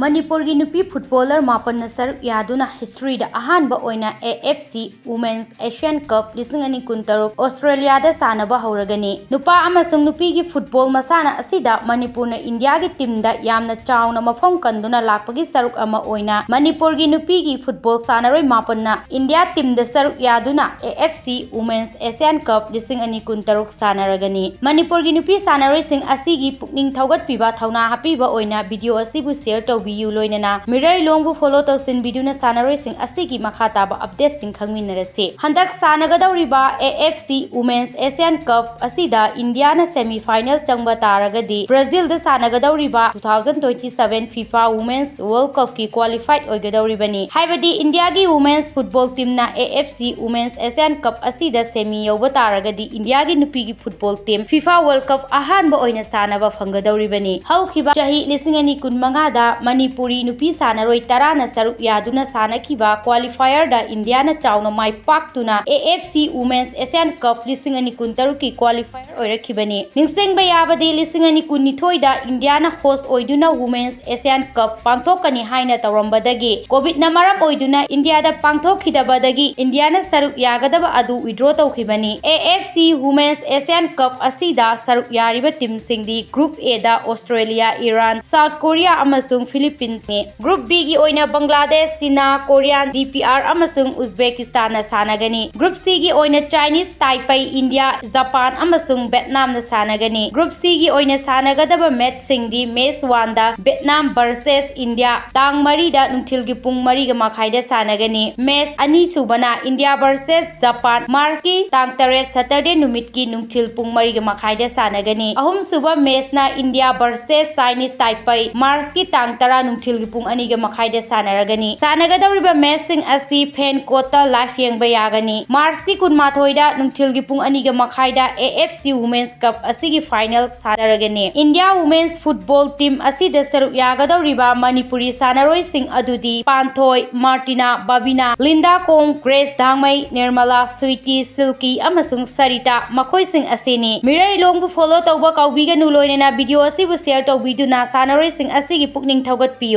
Manipur gi nupi footballer mapan na saruk yaduna history da ahanba oina AFC Women's Asian Cup 2016 Australia da sanaba hauragani. Nupa amasung nupi gi football masana asida Manipur na India gi team da yamna chawna mafam kanduna lakpagi saruk ama oina Manipur gi nupi gi football sanaroi mapan na India team da saruk yaduna AFC Women's Asian Cup 2016 sanaragani. Manipur gi nupi sanaroi sing asigi pukning thaugat piba thauna hapiba oina video asibu share to Biyu loinana mirai longbu follow to sin biduna sanaroi sing asigi makha taba update sing khangminarase handak sanagadauriba AFC Women's Asian Cup asida India na semi final changba taragadi Brazil da sanagadauriba 2027 FIFA Women's World Cup ki qualified oigadauribani haibadi India gi women's football team na AFC Women's Asian Cup asida semi yoba taragadi India gi nupi gi football team FIFA World Cup ahanba oina sanaba phangadauribani haukiba chahi 2015 da Manipuri nupi sanaroi tarana saruk yaduna sanakiba qualifier da India na chawna mai paktuna AFC Women's Asian Cup 2016 ki qualifier oirakibani ningsengba yabadi 2019 da India na host oiduna Women's Asian Cup pangthokani haina tawrambadagi COVID na maram oiduna India da pangthokhidabadagi India na saruk yagadaba adu withdraw tawkhibani AFC Women's Asian Cup asida saruk yariba team singdi Group A da Australia, Iran, South Korea amasung Philippines ne Group B gi oina Bangladesh, China, Korean, DPR amasung Uzbekistan na sanagani Group C gi oina Chinese, Taipei, India, Japan amasung Vietnam na sanagani Group C gi oina sanagadaba match singdi match 1 da Vietnam versus India Dangmei da nungthil gi pung 3 ga makhai da sanagani match ani subana India versus Japan March ki tang 8 Saturday numit ki nungthil pung 3 ga makhai da sanagani ahum suba match na India versus Chinese Taipei March ki tang 10 nungthil gi pung 2 ga makhai da sanaragani sanagadauriba match sing asi fan kota live yengba yagani March ki 18 da nungthil gi pung 2 ga makhai da AFC Women's Cup asigi final sanaragani India Women's Football Team asida saruk yagadauriba Manipuri sanaroi sing adudi Panthoi, Martina, Babina, Lynda Kom, Grace, Dangmei, Nirmala, Sweety, Shilky amasung Sarita makhoi sing asini mirai longbu follow tawba kaubiganu loinena video asibu share tawbiduna sanaroi sing asigi pukning thaugat piyo